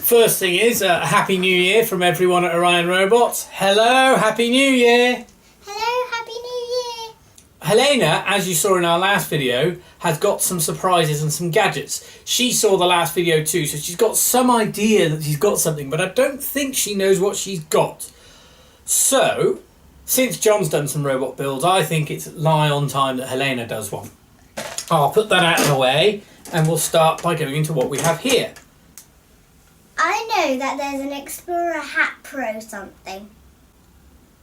First thing is, a Happy New Year from everyone at Orion Robots. Hello, Happy New Year! Hello, Happy New Year! Helena, as you saw in our last video, has got some surprises and some gadgets. She saw the last video too, so she's got some idea that she's got something, but I don't think she knows what she's got. So, since John's done some robot builds, I think it's lie on time that Helena does one. I'll put that out of the way, and we'll start by going into what we have here. I know that there's an Explorer Hat Pro something.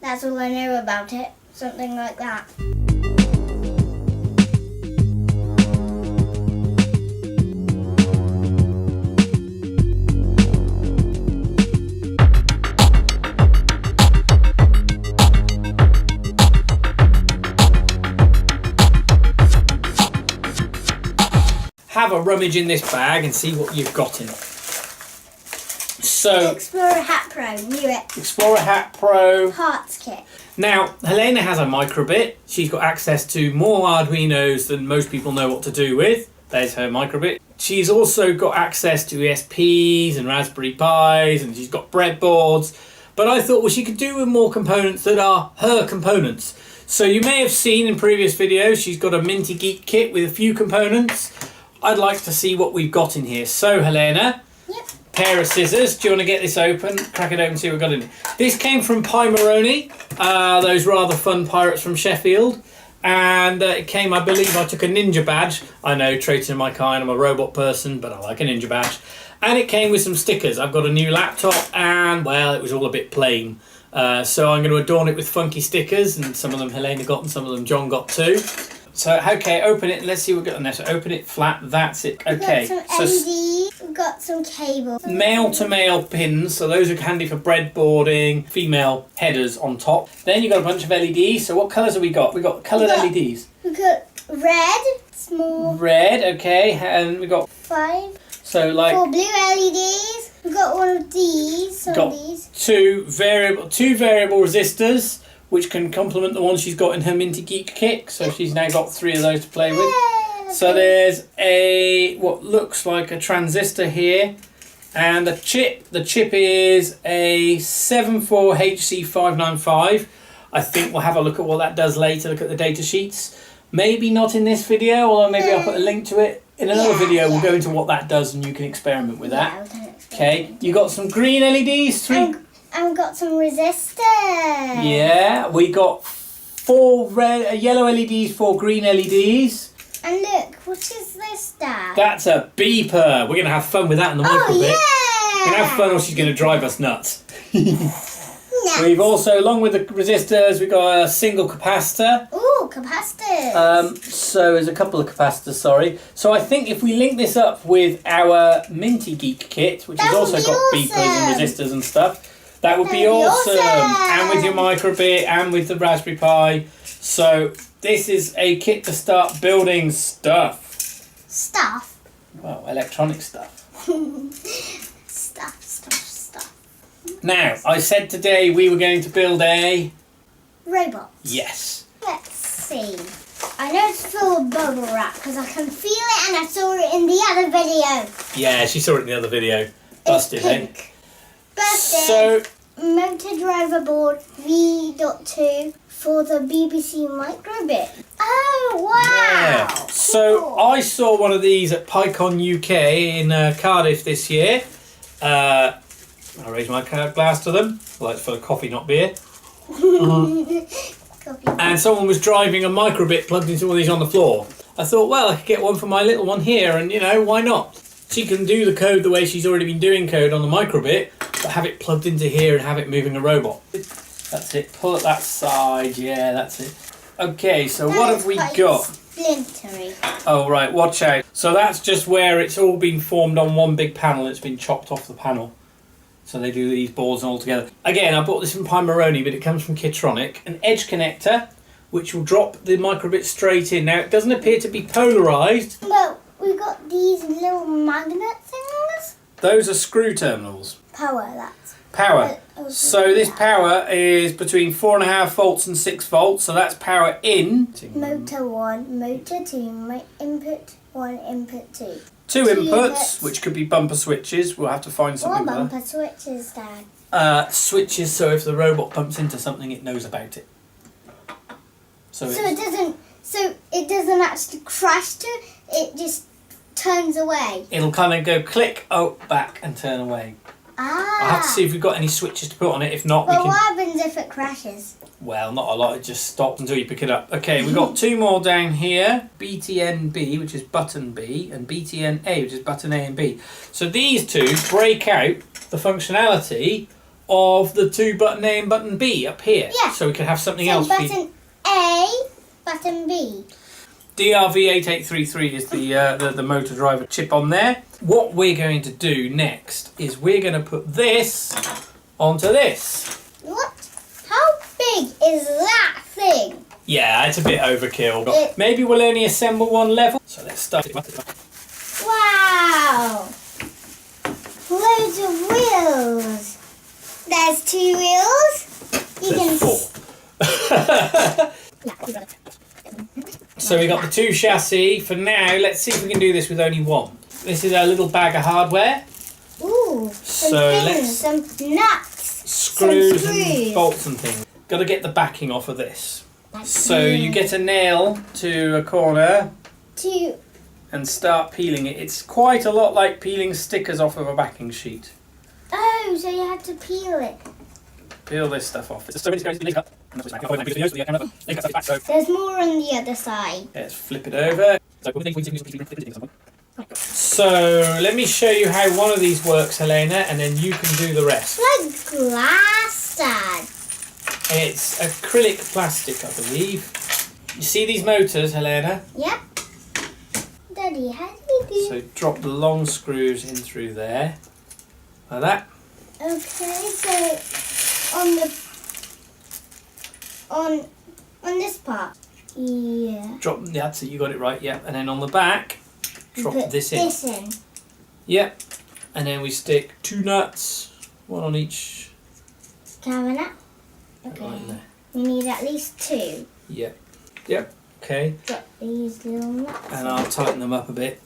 That's all I know about it. Something like that. Have a rummage in this bag and see what you've got in it. So, Explorer Hat Pro, knew it. Explorer Hat Pro. Parts kit. Now, Helena has a Microbit. She's got access to more Arduinos than most people know what to do with. There's her Microbit. She's also got access to ESPs and Raspberry Pis, and she's got breadboards. But I thought, well, she could do with more components that are her components. So you may have seen in previous videos, she's got a Minty Geek kit with a few components. I'd like to see what we've got in here. So, Helena. Yep. Pair of scissors. Do you want to get this open? Crack it open and see what we've got in it. This came from Pimeroni, those rather fun pirates from Sheffield. And it came, I believe, I took a ninja badge. I know, traits in my kind, I'm a robot person, but I like a ninja badge. And it came with some stickers. I've got a new laptop and, well, it was all a bit plain. So I'm going to adorn it with funky stickers, and some of them Helena got and some of them John got too. So, okay, open it. Let's see what we've got in there. So, open it flat. That's it. Okay. We've got some LEDs. We've got some cables. Male-to-male pins. So, those are handy for breadboarding. Female headers on top. Then you've got a bunch of LEDs. So, what colours have we got? We've got coloured LEDs. We've got red, small. Red, okay. And we've got 5. So, like. 4 blue LEDs. We've got one of these. Some of these. Two variable resistors, which can complement the one she's got in her Minty Geek kit. So she's now got 3 of those to play with. So there's what looks like a transistor here and a chip. The chip is a 74HC595. I think we'll have a look at what that does later, look at the data sheets. Maybe not in this video, although maybe I'll put a link to it. In another video, we'll go into what that does and you can experiment with that. Okay, you got some green LEDs, 3... And we've got some resistors. Yeah, we got 4 yellow LEDs, 4 green LEDs. And look, what is this, Dad? That's a beeper. We're going to have fun with that in the Microbit. Yeah! We're going to have fun or she's going to drive us nuts. Nuts. We've also, along with the resistors, we've got a single capacitor. Ooh, capacitors. So there's a couple of capacitors, sorry. So I think if we link this up with our Minty Geek kit, which has also got beepers and resistors and stuff, that would be awesome. And with your Microbit and with the Raspberry Pi. So this is a kit to start building stuff. Stuff? Well, electronic stuff. Stuff. Now, I said today we were going to build a... robot. Yes. Let's see. I know it's full of bubble wrap because I can feel it and I saw it in the other video. Yeah, she saw it in the other video. Busted, it's pink. eh? Busted. So... motor driver board V.2 for the BBC Microbit. Oh, wow! Yeah. So cool. I saw one of these at PyCon UK in Cardiff this year. I'll raise my glass to them. Well, it's full of coffee, not beer. And someone was driving a Microbit plugged into one of these on the floor. I thought, well, I could get one for my little one here, and, you know, why not? She can do the code the way she's already been doing code on the Microbit, but have it plugged into here and have it moving a robot. That's it. Pull at that side. Yeah, that's it. Okay, so what have we got? Splintery. Oh, right, watch out. So that's just where it's all been formed on one big panel. It's been chopped off the panel. So they do these boards all together. Again, I bought this from Pimeroni, but it comes from Kitronic. An edge connector, which will drop the Microbit straight in. Now, it doesn't appear to be polarised. Well, we've got these little magnet things. Those are screw terminals. Power, that's. Power. So this power is between 4.5 volts and 6 volts. So that's power in. Motor 1, motor 2, input 1, input 2. Two Two inputs, inputs. which could be bumper switches. We'll have to find Or something there. bumper switches, Dad. Switches, so if the robot bumps into something, it knows about it. So it doesn't actually crash to it. It just turns away. it'll kind of go click, oh, back, and turn away. Ah. I'll have to see if we've got any switches to put on it. If not, we But can... what happens if it crashes? Well, not a lot. It just stops until you pick it up. Okay, we've got two more down here. BTN-B, which is button B, and BTN-A, which is button A and B. So these two break out the functionality of the two button A and button B up here. Yeah. So we could have something So else. button A, button B. DRV8833 is the motor driver chip on there. What we're going to do next is we're going to put this onto this. What? How big is that thing? Yeah, it's a bit overkill. Maybe we'll only assemble one level. So let's start it. Wow! Loads of wheels. There's 2 wheels. You can. There's 4. So we got the 2 chassis. For now, let's see if we can do this with only one. This is our little bag of hardware. Ooh, So pins, some nuts, Screws some and bolts and things. Got to get the backing off of this. So you get a nail to a corner and start peeling it. It's quite a lot like peeling stickers off of a backing sheet. Oh, so you had to peel it. Peel this stuff off. There's There's more on the other side. Let's flip it over. So let me show you how one of these works, Helena, and then you can do the rest. It's like glass, Dad. It's acrylic plastic, I believe. You see these motors, Helena? Yep. Daddy, how do we do? So drop the long screws in through there, like that. Okay, so on this part. Yeah. Drop, that's it, you got it right, yeah. And then on the back, drop Put this in. This in. Yep. And then we stick 2 nuts, one on each. Carrying it. Right Okay. in there. We need at least 2. Yep. Yep. Okay. Drop these little nuts. And I'll tighten them up a bit.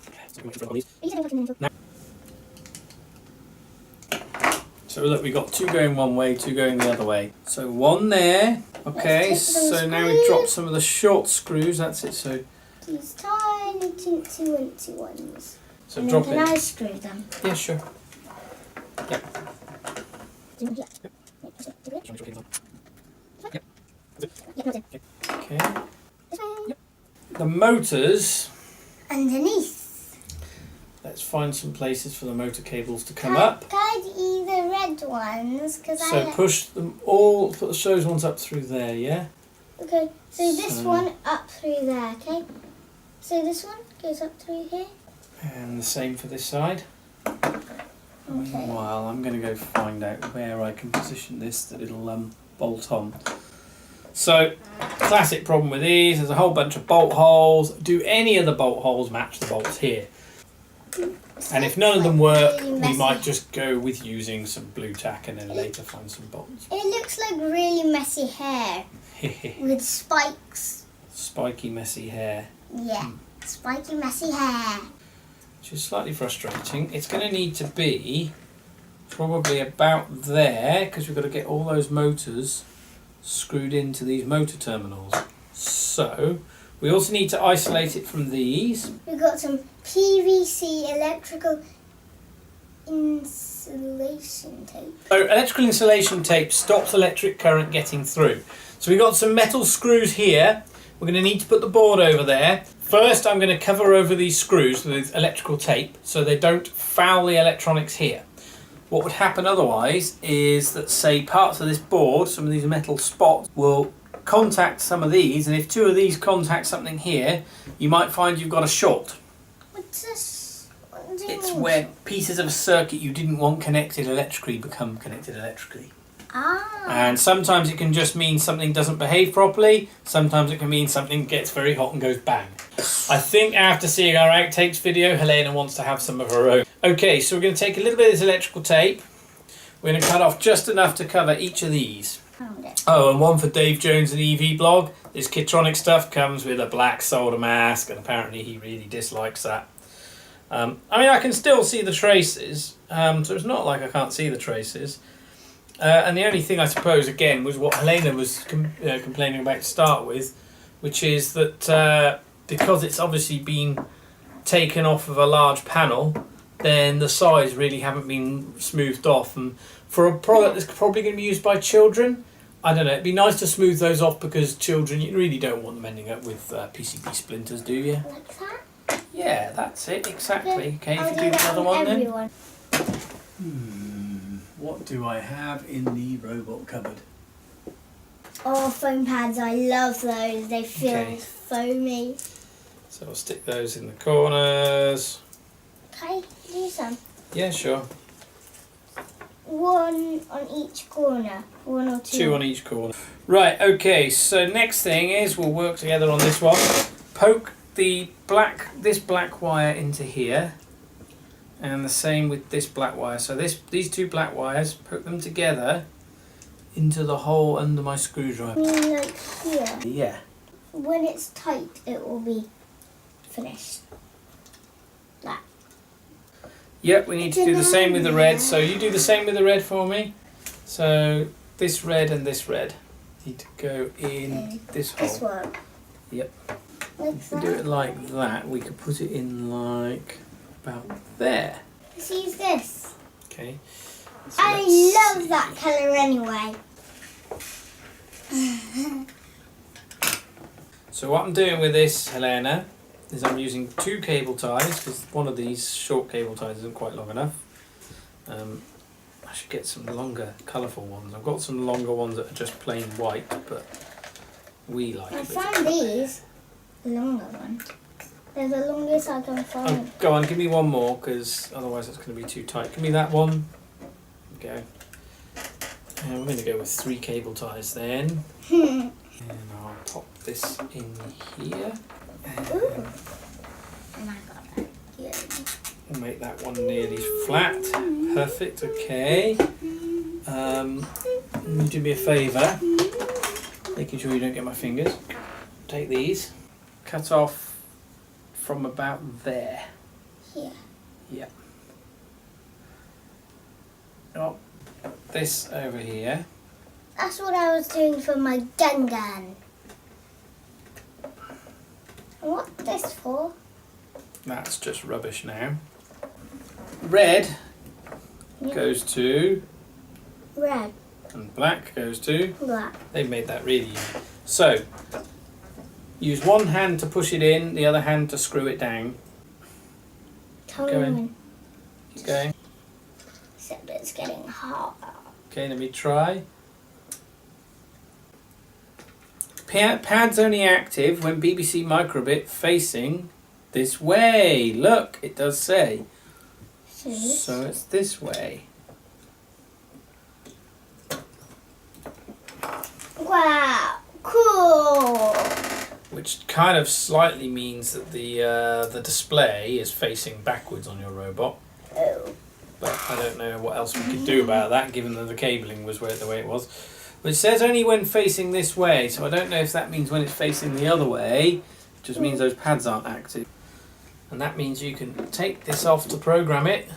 So look, we got 2 going one way, 2 going the other way. So 1 there. Okay, Let's take those so now we drop some of the short screws. That's it. So These tiny, teensy ones. so And drop then can it. I screw them? Yeah, sure. Yep. Okay. The motors. Underneath. Let's find some places for the motor cables to come up. Guide either red ones, because So push them all. Put those ones up through there. Yeah. Okay, so this So- one up through there, okay? So this one goes up through here. And the same for this side. Okay. Meanwhile, I'm going to go find out where I can position this that it'll bolt on. So, classic problem with these, there's a whole bunch of bolt holes. Do any of the bolt holes match the bolts here? And if none of them work, Really we messy. might just go with using some blue tack and then later find some bolts. It looks like really messy hair with spikes. Spiky, messy hair, Yeah, spiky, messy hair. which is slightly frustrating. It's going to need to be probably about there, because we've got to get all those motors screwed into these motor terminals. So, we also need to isolate it from these. We've got some PVC electrical insulation tape. So electrical insulation tape stops electric current getting through. So we've got some metal screws here. We're going to need to put the board over there. First, I'm going to cover over these screws with electrical tape so they don't foul the electronics here. What would happen otherwise is that, say, parts of this board, some of these metal spots, will contact some of these, and if 2 of these contact something here, you might find you've got a short. What's this? What do you It's mean? where pieces of a circuit you didn't want connected electrically become connected electrically. Ah. And sometimes it can just mean something doesn't behave properly, sometimes it can mean something gets very hot and goes bang. I think after seeing our outtakes video, Helena wants to have some of her own. Okay, so we're going to take a little bit of this electrical tape. We're going to cut off just enough to cover each of these. Found it. Oh, and one for Dave Jones and EV blog. This Kitronic stuff comes with a black solder mask, and apparently he really dislikes that. I mean, I can still see the traces, so it's not like I can't see the traces. And the only thing I suppose, again, was what Helena was complaining about to start with, which is that because it's obviously been taken off of a large panel, then the sides really haven't been smoothed off. And for a product that's probably going to be used by children, I don't know, it'd be nice to smooth those off, because children, you really don't want them ending up with PCB splinters, do you? Like that? Yeah, that's it, exactly. Okay, I'll if you do the other one everyone. then. What do I have in the robot cupboard? Oh, foam pads, I love those. They feel Okay. foamy. So I'll stick those in the corners. Can I do some? Yeah, sure. One on each corner. One or two. Two on each corner. Right, okay, so next thing is we'll work together on this one. Poke this black wire into here. And the same with this black wire. So these two black wires, poke them together into the hole under my screwdriver. You mean like here? Yeah. When it's tight, it will be finished. That. Yep, we need to do the same with the red. So you do the same with the red for me. So this red and this red need to go in this hole. This one. Yep. Like If we do it like that, we could put it in like about there. Let's use this. Okay. So I let's love see. that colour anyway. So what I'm doing with this, Helena, is I'm using two cable ties, because one of these short cable ties isn't quite long enough. I should get some longer, colourful ones. I've got some longer ones that are just plain white, but we like I a bit found these longer one. They're the longest I can Oh, find. go on, give me one more, because otherwise it's going to be too tight. Give me that one. Go. And we're going to go with 3 cable ties then. And I'll pop this in here. Ooh. And I got that. Yeah. We'll make that one nearly flat. Perfect, okay. You do me a favour, making sure you don't get my fingers. Take these, cut off from about there. Here. Yep. Oh, this over here. That's what I was doing for my gun. And what's this for? That's just rubbish now. Red Yeah. goes to, Red. and black goes to. Black. They've made that really easy. So, use one hand to push it in, the other hand to screw it down. Come Go in. on. Keep going. Except it's getting hot. Okay, let me try. Pad's only active when BBC Microbit facing this way. Look, it does say. So it's this way. Wow, cool. Which kind of slightly means that the display is facing backwards on your robot. Oh. But I don't know what else we could do about that, given that the cabling was the way it was. But it says only when facing this way, so I don't know if that means when it's facing the other way, it just means those pads aren't active. And that means you can take this off to program it,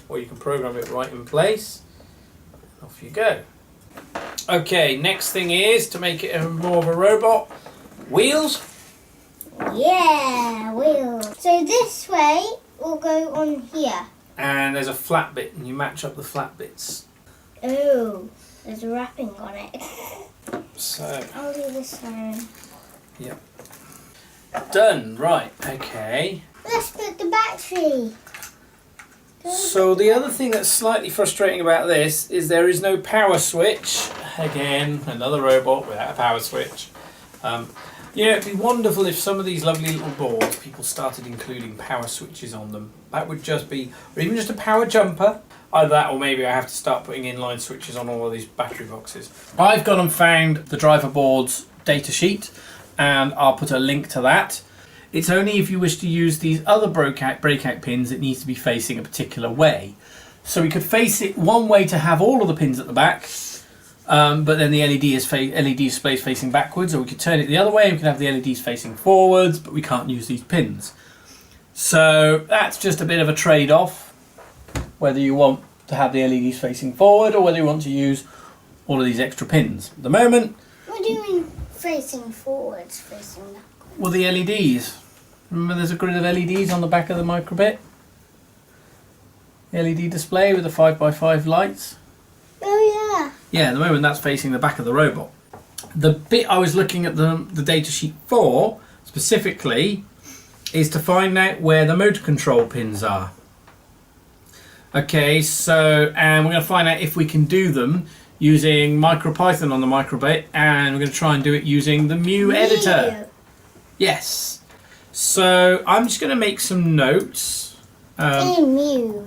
or you can program it right in place. Off you go. Okay, next thing is, to make it more of a robot, wheels. Yeah, wheel. So this way will go on here. And there's a flat bit, and you match up the flat bits. Oh, there's wrapping on it. So, I'll do this one. yep. Done, right, okay. Let's put the battery. So the other thing that's slightly frustrating about this is there is no power switch. Again, another robot without a power switch. You know, it'd be wonderful if some of these lovely little boards, people started including power switches on them. That would just be, or even just a power jumper. Either that, or maybe I have to start putting inline switches on all of these battery boxes. I've gone and found the driver board's data sheet, and I'll put a link to that. It's only if you wish to use these other breakout pins, it needs to be facing a particular way. So we could face it one way to have all of the pins at the back, but then the LED display is facing backwards, or we could turn it the other way and we could have the LEDs facing forwards, but we can't use these pins. So that's just a bit of a trade-off, whether you want to have the LEDs facing forward or whether you want to use all of these extra pins. At the moment... What do you mean facing forwards, facing backwards? Well, the LEDs. Remember there's a grid of LEDs on the back of the Microbit? LED display with the 5x5 lights. Oh yeah. Yeah, at the moment that's facing the back of the robot. The bit I was looking at the data sheet for, specifically, is to find out where the motor control pins are. Okay, so, and we're going to find out if we can do them using MicroPython on the Microbit, and we're going to try and do it using the Mu editor. Yes. So I'm just going to make some notes. Mu.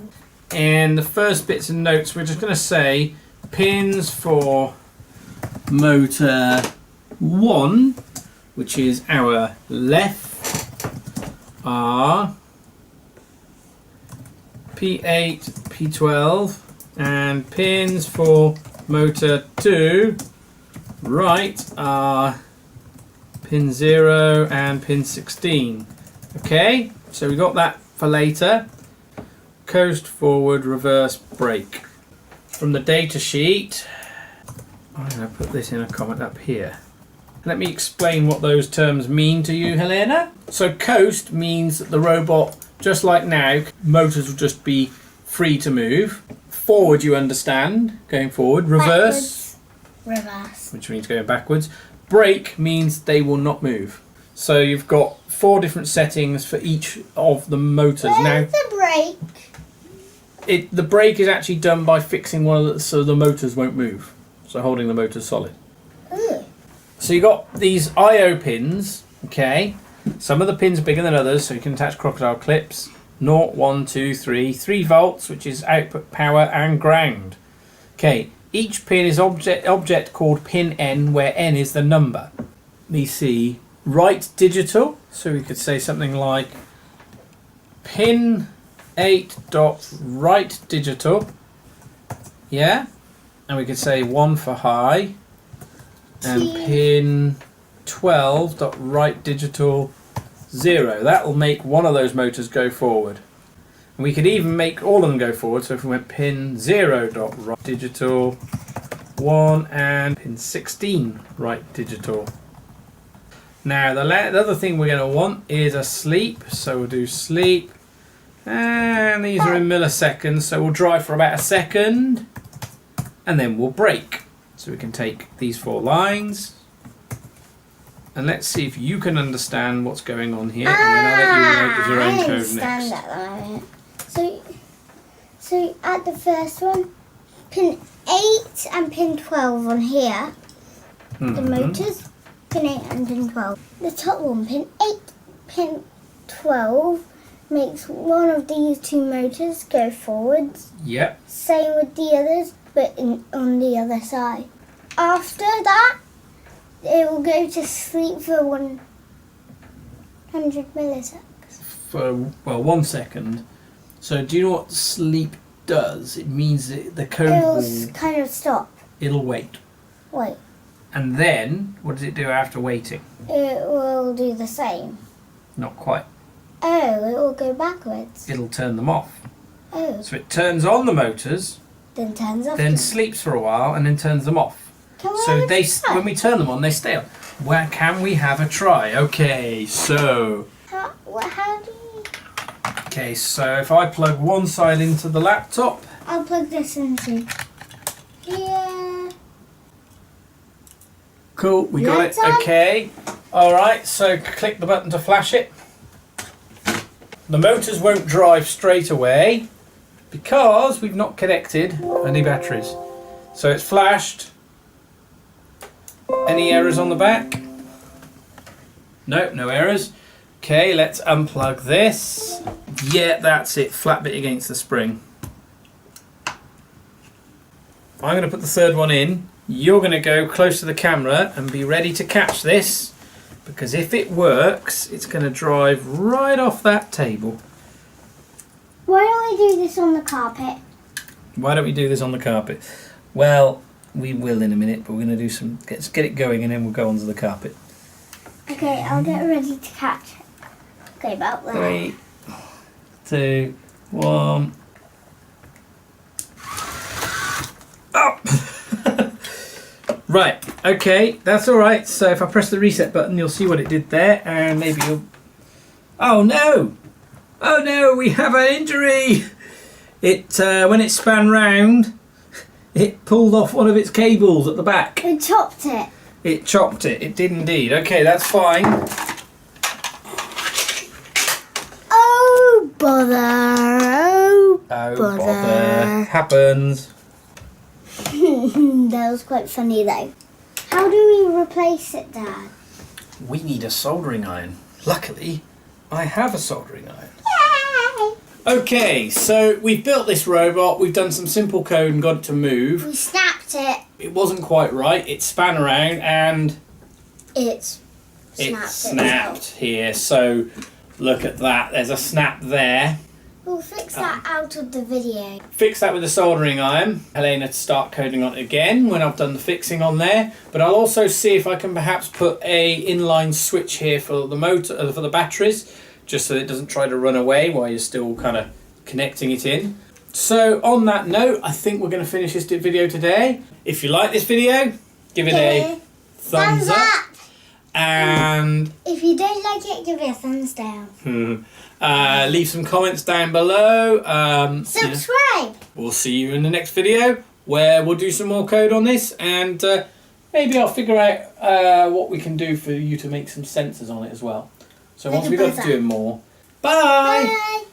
And the first bits of notes, we're just going to say pins for motor 1, which is our left, are P8, P12, and pins for motor 2, right, are pin 0 and pin 16. Okay, so we got that for later. Coast, forward, reverse, brake. From the data sheet, I'm going to put this in a comment up here. Let me explain what those terms mean to you, Helena. So coast means that the robot, just like now, motors will just be free to move. Forward, you understand, going forward. Reverse, reverse, which means going backwards. Brake means they will not move. So you've got 4 different settings for each of the motors. Where's the brake? The brake is actually done by fixing one of the, so the motors won't move. So holding the motors solid. Ooh. So you got these I/O pins, okay? Some of the pins are bigger than others, so you can attach crocodile clips. 0, 1, 2, 3, 3 volts, which is output power and ground. Okay, each pin is object called pin N, where N is the number. Let me see, write digital, so we could say something like pin 8.write digital, yeah? And we could say 1 for high, and pin 12.write digital 0. That will make one of those motors go forward. And we could even make all of them go forward, so if we went pin 0.write digital 1 and pin 16 write digital. Now the other thing we're going to want is a sleep, so we'll do sleep, and these are in milliseconds, so we'll drive for about a second and then we'll brake. So we can take these 4 lines and let's see if you can understand what's going on here, and then I'll let you write your own code next. That so at the first one, pin 8 and pin 12 on here, the motors, pin 8 and pin 12. The top one, pin 8, pin 12, makes one of these 2 motors go forwards. Yep. Same with the others, but on the other side. After that, it will go to sleep for 100 milliseconds. For, well, 1 second. So do you know what sleep does? It means that the code will kind of stop. It'll wait. Wait. And then, what does it do after waiting? It will do the same. Not quite. Oh, it will go backwards. It'll turn them off. Oh. So it turns on the motors, Then turns off. then sleeps for a while, and then turns them off. Can we So have a they, try? when we turn them on, they stay on. Where can we have a try? Okay, so How do you... okay, so if I plug one side into the laptop, I'll plug this into here. cool, we got Lights it. on. Okay, all right. So click the button to flash it. The motors won't drive straight away because we've not connected any batteries. So it's flashed. Any errors on the back? Nope, no errors. Okay, let's unplug this. Yeah, that's it. Flat bit against the spring. I'm going to put the third one in. You're going to go close to the camera and be ready to catch this, because if it works, it's going to drive right off that table. Why don't we do this on the carpet? Why don't we do this on the carpet? Well, we will in a minute, but we're going to do some. Let's get it going, and then we'll go onto the carpet. Okay, I'll get ready to catch it. Okay, about that. 3, 2, 1. Up! Right, okay, that's alright. So if I press the reset button, you'll see what it did there, and maybe you'll... Oh no! Oh no, we have an injury! It, when it span round, it pulled off one of its cables at the back. It chopped it. It chopped it, it did indeed. Okay, that's fine. Oh bother, oh bother. Happens. That was quite funny though. How do we replace it, Dad? We need a soldering iron. Luckily, I have a soldering iron. Yay! Okay, so we've built this robot, we've done some simple code and got it to move. We snapped it. It wasn't quite right, it span around and It it snapped snapped here. So look at that, there's a snap there. We'll fix that out of the video. Fix that with a soldering iron. Helena to start coding on it again when I've done the fixing on there. But I'll also see if I can perhaps put a inline switch here for the motor, for the batteries, just so it doesn't try to run away while you're still kind of connecting it in. So on that note, I think we're going to finish this video today. If you like this video, give it a thumbs up. And if you don't like it, give it a thumbs down. Leave some comments down below. Subscribe. We'll see you in the next video where we'll do some more code on this, and maybe I'll figure out what we can do for you to make some sensors on it as well. So once we've got to do more. Bye! Bye.